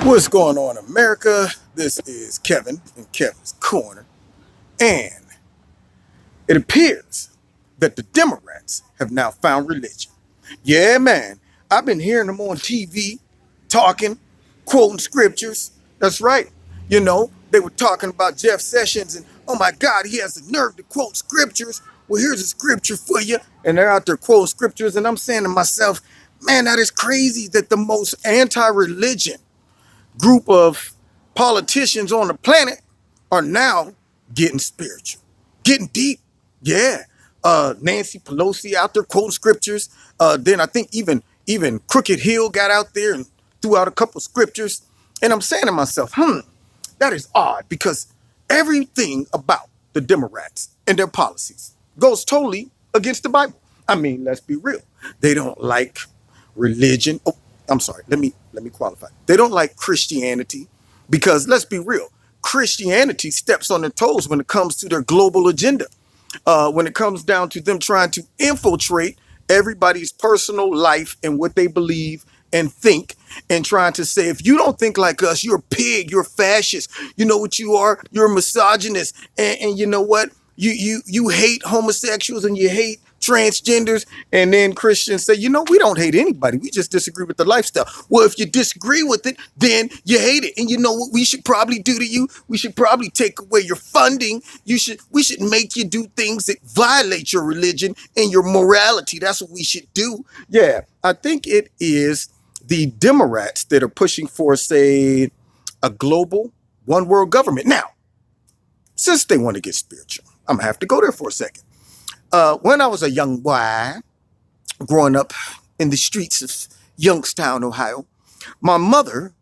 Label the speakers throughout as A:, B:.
A: What's going on, America? This is Kevin in Kevin's Corner, and it appears that the Democrats have now found religion. Yeah, man, I've been hearing them on TV talking, quoting scriptures. That's right. They were talking about Jeff Sessions, and oh my God, he has the nerve to quote scriptures. Well, here's a scripture for you. And they're out there quoting scriptures, and I'm saying to myself, man, that is crazy that the most anti religion group of politicians on the planet are now getting spiritual, getting deep. Yeah. Nancy Pelosi out there quoting scriptures. Then I think even Crooked Hill got out there and threw out a couple scriptures. And I'm saying to myself, that is odd because everything about the Democrats and their policies goes totally against the Bible. I mean, let's be real. They don't like religion. Oh, I'm sorry. Let me qualify. They don't like Christianity because let's be real. Christianity steps on their toes when it comes to their global agenda. When it comes down to them trying to infiltrate everybody's personal life and what they believe and think, and trying to say, if you don't think like us, you're a pig, you're a fascist. You know what you are? You're a misogynist. And you know what? You hate homosexuals and you hate transgenders. And then Christians say, we don't hate anybody. We just disagree with the lifestyle. Well, if you disagree with it, then you hate it. And you know what we should probably do to you? We should probably take away your funding. We should make you do things that violate your religion and your morality. That's what we should do. Yeah, I think it is the Democrats that are pushing for, say, a global one world government. Now, since they want to get spiritual, I'm going to have to go there for a second. When I was a young boy, growing up in the streets of Youngstown, Ohio, my mother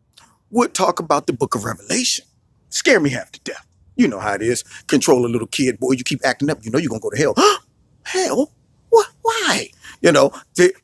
A: would talk about the book of Revelation. Scare me half to death. You know how it is. Control a little kid, boy, you keep acting up, you're going to go to hell. Hell? What? Why?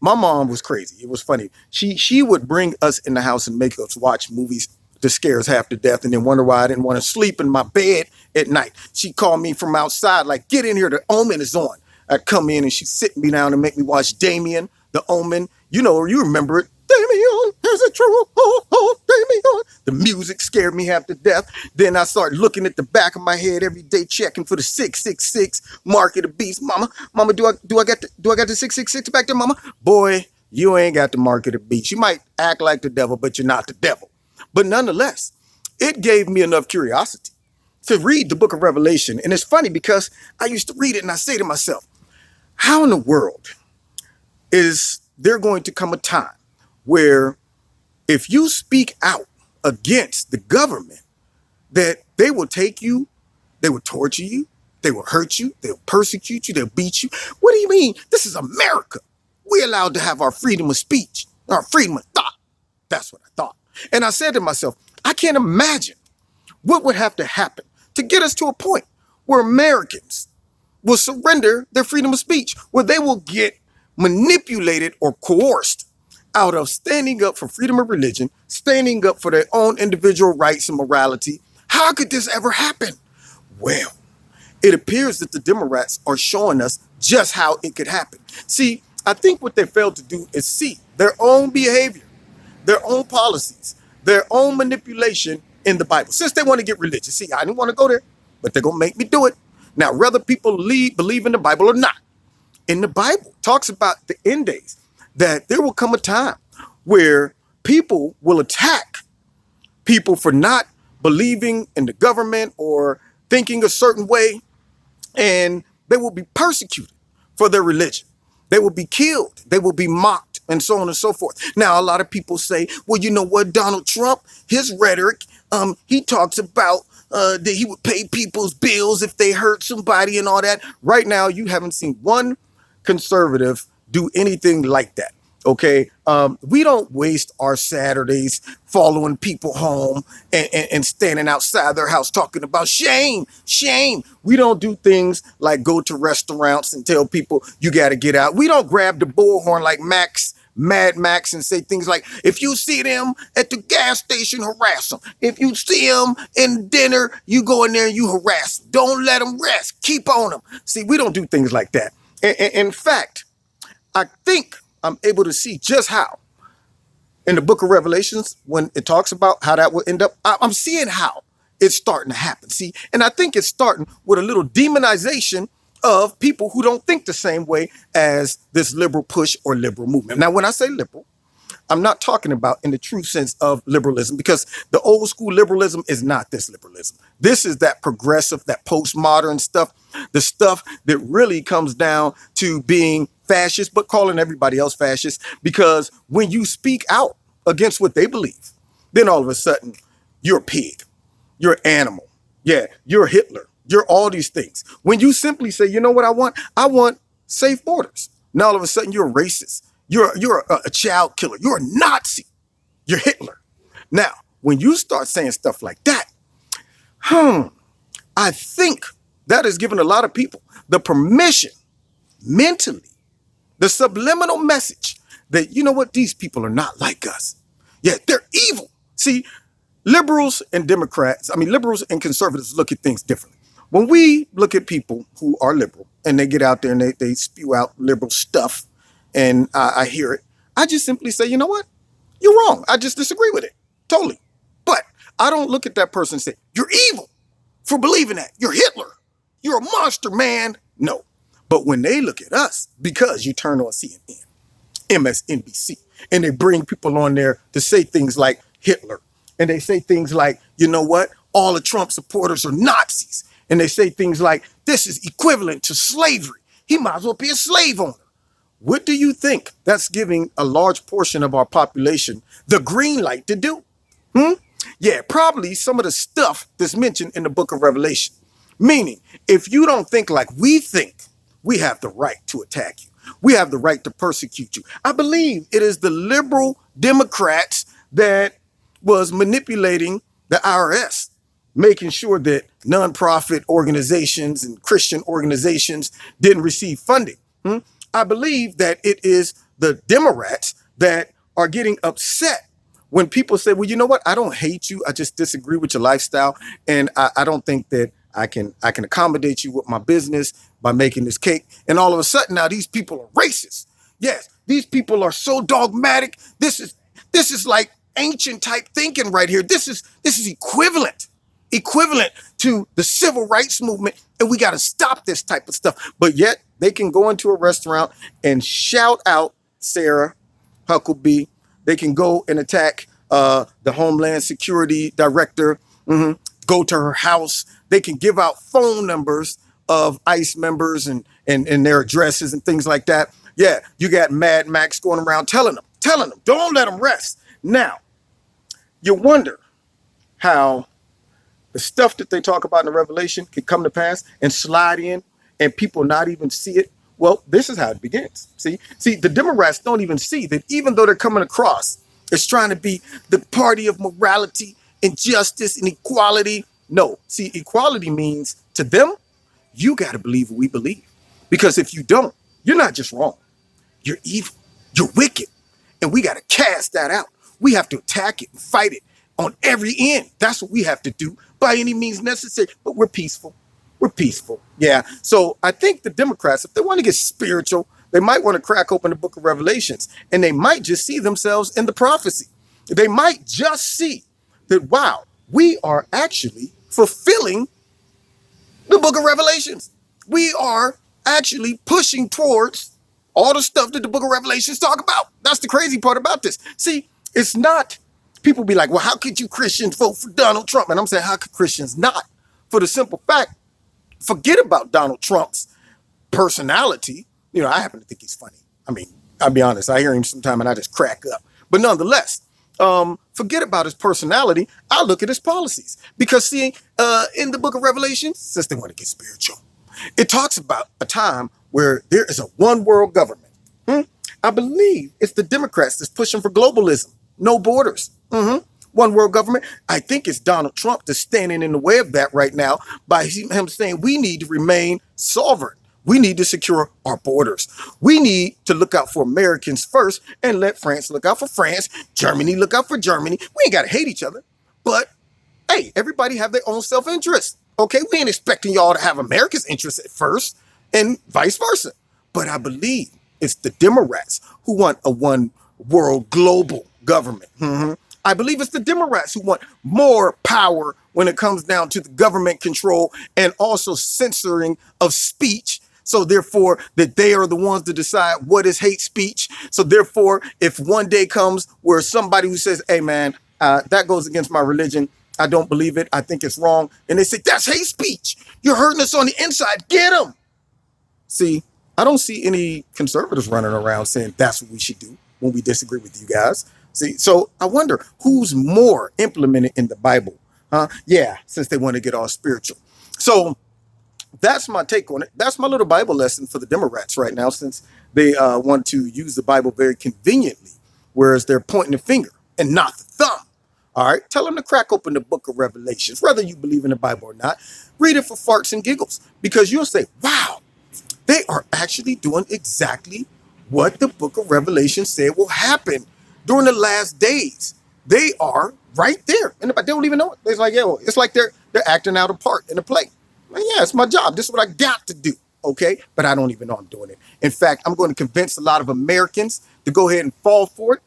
A: My mom was crazy. It was funny. She would bring us in the house and make us watch movies to scare us half to death and then wonder why I didn't want to sleep in my bed at night. She'd call me from outside, like, get in here, the Omen is on. I'd come in and she'd sit me down and make me watch Damien, the Omen. You remember it. Damien, there's a trouble. Oh, Damien. The music scared me half to death. Then I started looking at the back of my head every day, checking for the 666 mark of the beast. Mama, do I got the 666 back there, mama? Boy, you ain't got the mark of the beast. You might act like the devil, but you're not the devil. But nonetheless, it gave me enough curiosity to read the book of Revelation. And it's funny because I used to read it and I say to myself, how in the world is there going to come a time where if you speak out against the government, that they will take you, they will torture you, they will hurt you, they'll persecute you, they'll beat you? What do you mean? This is America. We're allowed to have our freedom of speech, our freedom of thought. That's what I thought. And I said to myself, I can't imagine what would have to happen to get us to a point where Americans will surrender their freedom of speech, where they will get manipulated or coerced out of standing up for freedom of religion, standing up for their own individual rights and morality. How could this ever happen? Well, it appears that the Democrats are showing us just how it could happen. See, I think what they failed to do is see their own behavior, their own policies, their own manipulation in the Bible. Since they want to get religious, see, I didn't want to go there, but they're going to make me do it. Now, whether people believe in the Bible or not, in the Bible talks about the end days, that there will come a time where people will attack people for not believing in the government or thinking a certain way, and they will be persecuted for their religion. They will be killed. They will be mocked, and so on and so forth. Now, a lot of people say, well, you know what, Donald Trump, his rhetoric, he talks about that he would pay people's bills if they hurt somebody and all that. Right now, you haven't seen one conservative do anything like that. Okay, we don't waste our Saturdays following people home and standing outside their house talking about shame. We don't do things like go to restaurants and tell people you got to get out. We don't grab the bullhorn like Mad Max, and say things like, if you see them at the gas station, harass them. If you see them in dinner, you go in there and you harass them. Don't let them rest. Keep on them. See, we don't do things like that. In fact, I think I'm able to see just how in the book of Revelations, when it talks about how that will end up, I'm seeing how it's starting to happen. See, and I think it's starting with a little demonization of people who don't think the same way as this liberal push or liberal movement. Now, when I say liberal, I'm not talking about in the true sense of liberalism, because the old school liberalism is not this liberalism. This is that progressive, that postmodern stuff, the stuff that really comes down to being fascist, but calling everybody else fascist, because when you speak out against what they believe, then all of a sudden you're a pig, you're an animal. Yeah, you're Hitler. You're all these things. When you simply say, you know what I want? I want safe borders. Now all of a sudden you're a racist. You're a child killer. You're a Nazi. You're Hitler. Now, when you start saying stuff like that, I think that is giving a lot of people the permission mentally, the subliminal message that, you know what, these people are not like us. Yeah, they're evil. See, liberals and liberals and conservatives look at things differently. When we look at people who are liberal and they get out there and they spew out liberal stuff, and I hear it, I just simply say, you know what? You're wrong. I just disagree with it. Totally. But I don't look at that person and say, you're evil for believing that. You're Hitler. You're a monster, man. No. But when they look at us, because you turn on CNN, MSNBC, and they bring people on there to say things like Hitler, and they say things like, you know what? All the Trump supporters are Nazis. And they say things like, this is equivalent to slavery. He might as well be a slave owner. What do you think that's giving a large portion of our population the green light to do? Yeah, probably some of the stuff that's mentioned in the book of Revelation. Meaning, if you don't think like we think, we have the right to attack you. We have the right to persecute you. I believe it is the liberal Democrats that was manipulating the IRS, making sure that nonprofit organizations and Christian organizations didn't receive funding. I believe that it is the Democrats that are getting upset when people say, well, you know what? I don't hate you. I just disagree with your lifestyle. And I don't think that I can accommodate you with my business by making this cake. And all of a sudden now these people are racist. Yes, these people are so dogmatic. This is like ancient type thinking right here. This is equivalent to the civil rights movement. And we got to stop this type of stuff. But yet they can go into a restaurant and shout out Sarah Huckabee. They can go and attack the Homeland Security Director, go to her house. They can give out phone numbers of ICE members and their addresses and things like that. Yeah, you got Mad Max going around telling them, don't let them rest. Now, you wonder how the stuff that they talk about in the Revelation can come to pass and slide in and people not even see it. Well, this is how it begins. See, the Democrats don't even see that even though they're coming across as trying to be the party of morality and justice and equality. No, see, equality means to them, you got to believe what we believe. Because if you don't, you're not just wrong. You're evil. You're wicked. And we got to cast that out. We have to attack it and fight it on every end. That's what we have to do by any means necessary. But we're peaceful. We're peaceful. Yeah. So I think the Democrats, if they want to get spiritual, they might want to crack open the book of Revelations, and they might just see themselves in the prophecy. They might just see that, wow, we are actually fulfilling the book of Revelations. We are actually pushing towards all the stuff that the book of Revelations talk about. That's the crazy part about this. See, it's not, people be like, well, how could you Christians vote for Donald Trump? And I'm saying, how could Christians not? For the simple fact, forget about Donald Trump's personality. You know, I happen to think he's funny. I mean, I'll be honest, I hear him sometime and I just crack up. But nonetheless, forget about his personality. I look at his policies. Because see, in the book of Revelation, since they want to get spiritual, it talks about a time where there is a one world government. I believe it's the Democrats that's pushing for globalism, no borders. One world government. I think it's Donald Trump that's standing in the way of that right now by him saying we need to remain sovereign. We need to secure our borders. We need to look out for Americans first and let France look out for France, Germany look out for Germany. We ain't got to hate each other, but hey, everybody have their own self-interest. Okay, we ain't expecting y'all to have America's interests at first and vice versa. But I believe it's the Democrats who want a one world global government. I believe it's the Democrats who want more power when it comes down to the government control and also censoring of speech. So therefore, that they are the ones to decide what is hate speech. So therefore, if one day comes where somebody who says, hey man, that goes against my religion, I don't believe it, I think it's wrong, and they say, that's hate speech, you're hurting us on the inside, get them. See, I don't see any conservatives running around saying that's what we should do when we disagree with you guys. See, so I wonder who's more implemented in the Bible, huh? Yeah, since they want to get all spiritual. So that's my take on it. That's my little Bible lesson for the Democrats right now, since they want to use the Bible very conveniently, whereas they're pointing the finger and not the thumb. All right, tell them to crack open the book of Revelations, whether you believe in the Bible or not. Read it for farts and giggles, because you'll say, wow, they are actually doing exactly what the book of Revelation said will happen during the last days. They are right there, and they don't even know it. It's like, yeah, well, it's like they're acting out a part in a play. Like, yeah, it's my job. This is what I got to do. Okay, but I don't even know I'm doing it. In fact, I'm going to convince a lot of Americans to go ahead and fall for it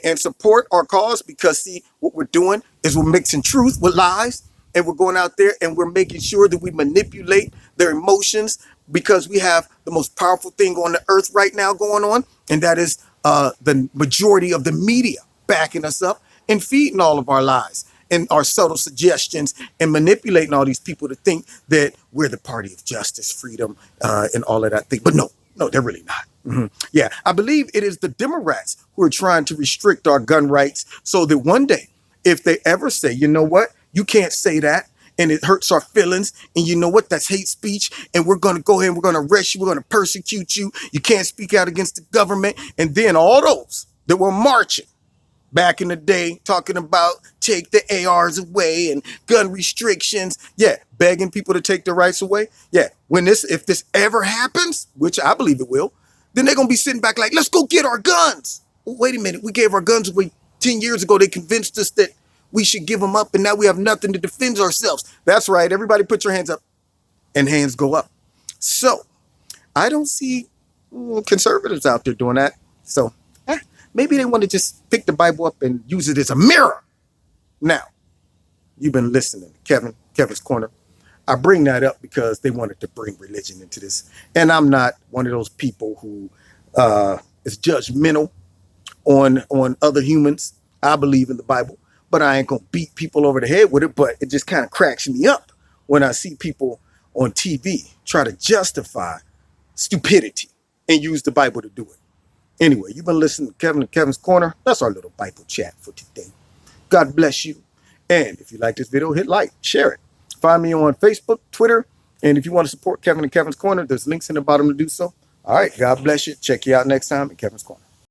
A: and support our cause, because see, what we're doing is we're mixing truth with lies, and we're going out there and we're making sure that we manipulate their emotions, because we have the most powerful thing on the earth right now going on, and that is the majority of the media backing us up and feeding all of our lies and our subtle suggestions and manipulating all these people to think that we're the party of justice, freedom, and all of that thing. But no, they're really not. Yeah, I believe it is the Democrats who are trying to restrict our gun rights, so that one day, if they ever say, you know what, you can't say that, and it hurts our feelings, and you know what, that's hate speech, and we're going to go ahead and we're going to arrest you, we're going to persecute you, you can't speak out against the government. And then all those that were marching back in the day talking about take the ARs away and gun restrictions, yeah, begging people to take their rights away, yeah, if this ever happens, which I believe it will, then they're going to be sitting back like, let's go get our guns. Well, wait a minute, we gave our guns away 10 years ago. They convinced us that we should give them up, and now we have nothing to defend ourselves. That's right, everybody put your hands up, and hands go up. So I don't see conservatives out there doing that. So maybe they want to just pick the Bible up and use it as a mirror. Now, you've been listening to Kevin's Corner. I bring that up because they wanted to bring religion into this. And I'm not one of those people who is judgmental on other humans. I believe in the Bible, but I ain't going to beat people over the head with it. But it just kind of cracks me up when I see people on TV try to justify stupidity and use the Bible to do it. Anyway, you've been listening to Kevin and Kevin's Corner. That's our little Bible chat for today. God bless you. And if you like this video, hit like, share it. Find me on Facebook, Twitter. And if you want to support Kevin and Kevin's Corner, there's links in the bottom to do so. All right. God bless you. Check you out next time at Kevin's Corner.